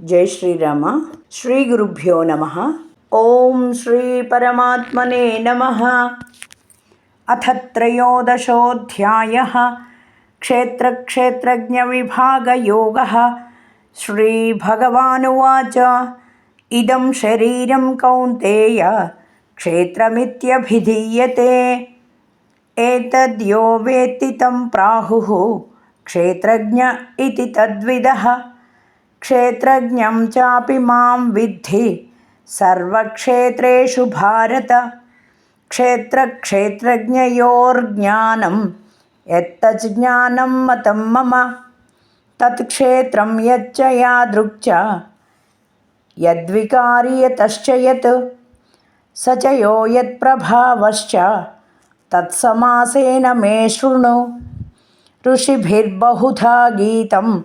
जय श्रीराम। श्रीगुरुभ्यो नमः। ॐ श्रीपरमात्मने नमः। अथ त्रयोदशोऽध्यायः। क्षेत्रक्षेत्रज्ञविभागयोगः। श्रीभगवानुवाच इदं शरीरं कौन्तेय क्षेत्रमित्यभिधीयते। एतद्यो वेत्ति तं प्राहुः क्षेत्रज्ञ इति तद्विदः। क्षेत्रज्ञं चापि मां विद्धि सर्वक्षेत्रेषु भारत। क्षेत्रक्षेत्रज्ञयोर्ज्ञानं यत्तज्ज्ञानं मतं मम। तत्क्षेत्रं यच्च यादृक् च यद्विकारि यतश्च यत् स च यो यत्प्रभावश्च तत्समासेन मे शृणु। ऋषिभिर्बहुधा गीतं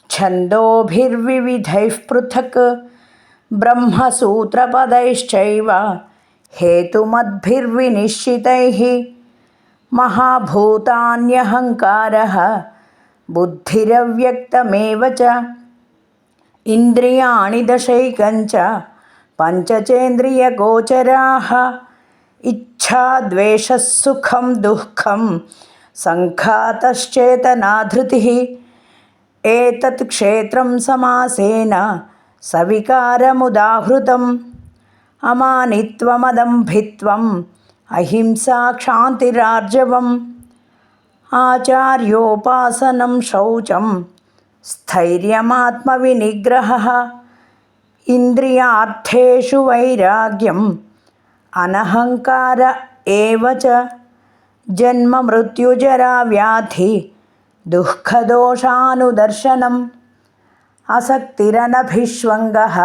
छन्दोभिर्विविधैः पृथक् ब्रह्मसूत्रपदैश्चैव हेतुमद्भिर्विनिश्चितैः। महाभूतान्यहङ्कारः बुद्धिरव्यक्तमेव च इन्द्रियाणि दशैकञ्च पञ्चचेन्द्रियगोचराः। इच्छा द्वेषः सुखं दुःखं सङ्घातश्चेतनाधृतिः। एतत् क्षेत्रं समासेन सविकारमुदाहृतम्। अमानित्वमदम्भित्वम् अहिंसा क्षान्तिरार्जवम् आचार्योपासनं शौचं स्थैर्यमात्मविनिग्रहः। इन्द्रियार्थेषु वैराग्यम् अनहङ्कार एव च जन्ममृत्युजराव्याधि दुःखदोषानुदर्शनम् असक्तिरनभिष्वङ्गः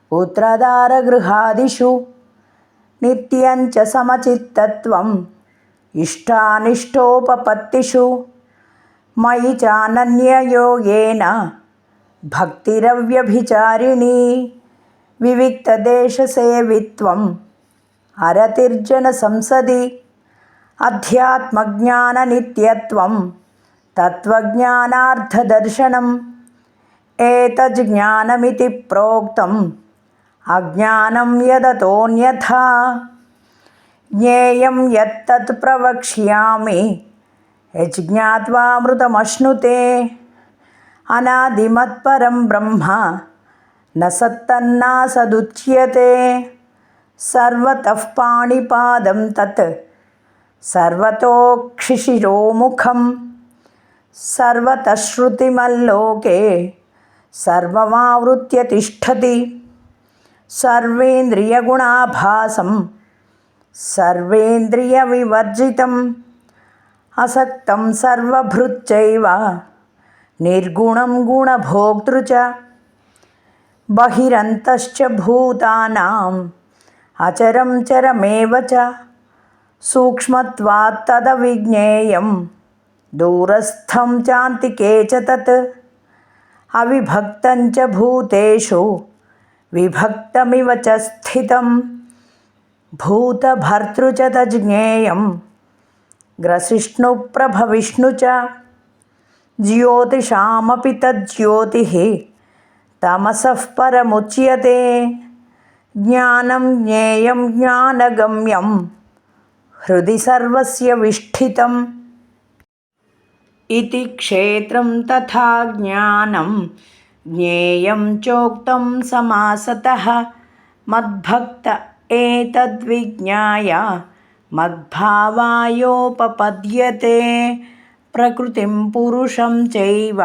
पुत्रदारगृहादिषु नित्यञ्च समचित्तत्वम् इष्टानिष्टोपपत्तिषु मयि चानन्ययोगेन भक्तिरव्यभिचारिणी। विविक्तदेशसेवित्वम् अरतिर्जनसंसदि अध्यात्मज्ञाननित्यत्वं तत्त्वज्ञानार्थदर्शनम् एतज्ज्ञानमिति प्रोक्तम् अज्ञानं यदतोऽन्यथा। ज्ञेयं यत्तत् प्रवक्ष्यामि यज्ज्ञात्वामृतमश्नुते। अनादिमत्परं ब्रह्म न सत्तन्नासदुच्यते। सर्वतः पाणिपादं तत् सर्वतोक्षिशिरोमुखं सर्वतः श्रुतिमल्लोके सर्वमावृत्य तिष्ठति। सर्वेन्द्रियगुणाभासं सर्वेन्द्रियविवर्जितम् असक्तं सर्वभृच्चैव निर्गुणं गुणभोक्तृ च बहिरन्तश्च भूतानाम् अचरं चरमेव च सूक्ष्मत्वात् तदविज्ञेयं दूरस्थं चान्तिके च तत् अविभक्तं च भूतेषु विभक्तमिव च स्थितं भूतभर्तृ च तज्ज्ञेयं ग्रसिष्णुप्रभविष्णु च ज्योतिषामपि तज्ज्योतिः तमसः परमुच्यते। ज्ञानं ज्ञेयं ज्ञानगम्यं हृदि सर्वस्य विष्ठितम् इति क्षेत्रं तथा ज्ञानं ज्ञेयं चोक्तं समासतः। मद्भक्त एतद्विज्ञाय मद्भावायोपपद्यते। प्रकृतिं पुरुषं चैव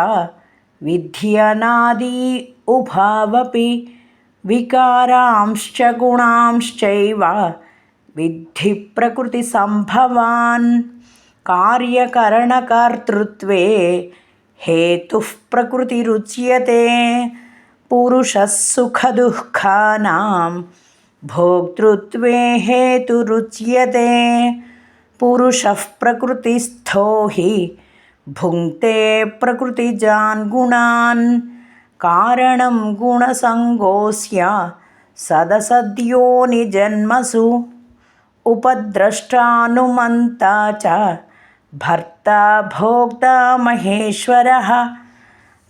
विध्यनादि उभावपि विकारांश्च गुणांश्चैव विद्धि प्रकृतिसम्भवान्। कार्यकरणकर्तृत्वे हेतुः प्रकृतिरुच्यते। पुरुषः सुखदुःखानां भोक्तृत्वे हेतुरुच्यते। पुरुषः प्रकृतिस्थो हि भुङ्क्ते प्रकृतिजान् गुणान्। कारणं गुणसङ्गोऽस्य सदसद्योनिजन्मसु उपद्रष्टानुमन्ता च भर्ता भोक्ता महेश्वरः।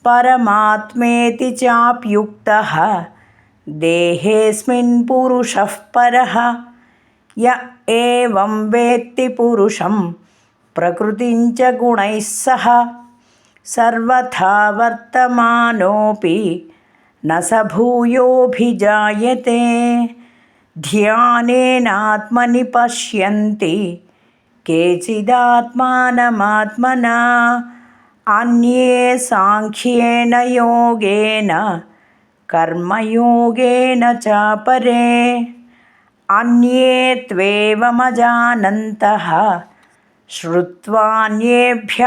परमात्मेति चाप्युक्तः देहेऽस्मिन् पुरुषः परः य एवं वेत्ति पुरुषं प्रकृतिं च गुणैः सह सर्वथा वर्तमानोऽपि न स भूयोऽभिजायते। ध्यानेनात्मनि पश्यन्ति केचिदात्मानमात्मना अन्ये सांख्येन योगेन कर्मयोगेन चापरे अन्ये त्वेवमजानन्तः श्रुत्वान्येभ्य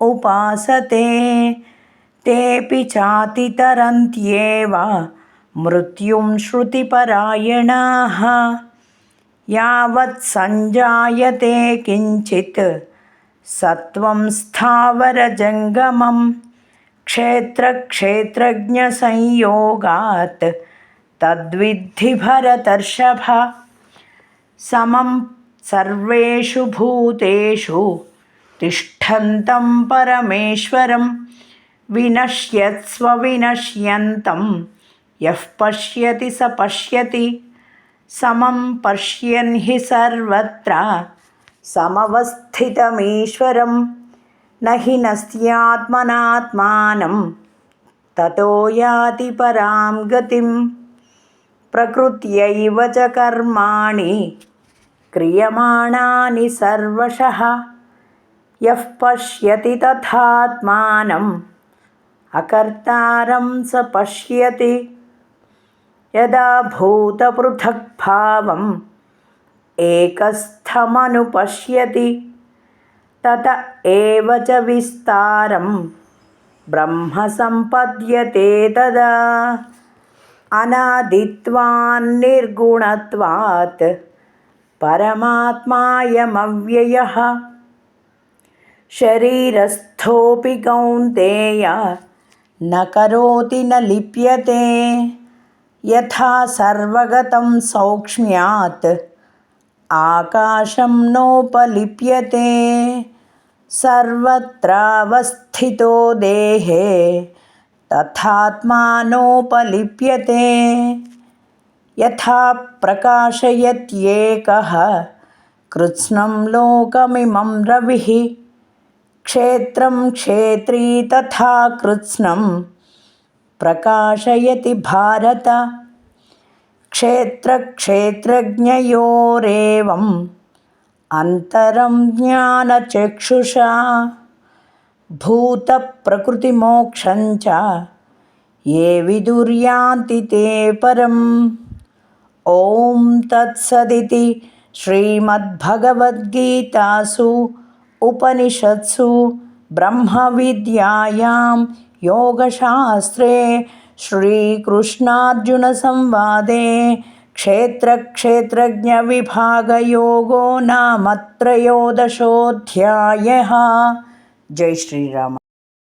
उपासते तेऽपि चातितरन्त्येव मृत्युं श्रुतिपरायणाः। यावत् सञ्जायते किञ्चित् सत्त्वं स्थावरजङ्गमं क्षेत्रक्षेत्रज्ञसंयोगात् तद्विद्धि भरतर्षभ। समं सर्वेषु भूतेषु तिष्ठन्तं परमेश्वरं विनश्यत्स्व विनश्यन्तं यः पश्यति स पश्यति समं पश्यन् हि सर्वत्र समवस्थितमीश्वरं न हि नस्त्यात्मनात्मानं ततो याति परां गतिं। प्रकृत्यैव च कर्माणि क्रियमाणानि सर्वशः यः पश्यति तथात्मानम् अकर्तारं स पश्यति। यदा भूतपृथक्भावम् एकस्थमनुपश्यति तत एव च विस्तारं ब्रह्म सम्पद्यते तदा। अनादित्वान्निर्गुणत्वात् परमात्मायमव्ययः शरीरस्थोऽपि कौन्तेय न करोति न लिप्यते यथा सर्वगतं सौक्ष्म्यात् आकाशं नोपलिप्यते सर्वत्रावस्थितो देहे तथात्मानोपलिप्यते। यथा प्रकाशयत्येकः कृत्स्नं लोकमिमं रविः क्षेत्रं क्षेत्री तथा कृत्स्नं प्रकाशयति भारत। क्षेत्रक्षेत्रज्ञयोरेवम् अन्तरं ज्ञानचक्षुषा भूतप्रकृतिमोक्षं च ये विदुर्यान्ति ते परम्। ॐ तत्सदिति श्रीमद्भगवद्गीतासु उपनिषत्सु ब्रह्मविद्यायां योगशास्त्रे श्रीकृष्णार्जुनसंवादे क्षेत्रक्षेत्रज्ञविभागयोगो नाम त्रयोदशोऽध्यायः। जय श्रीराम।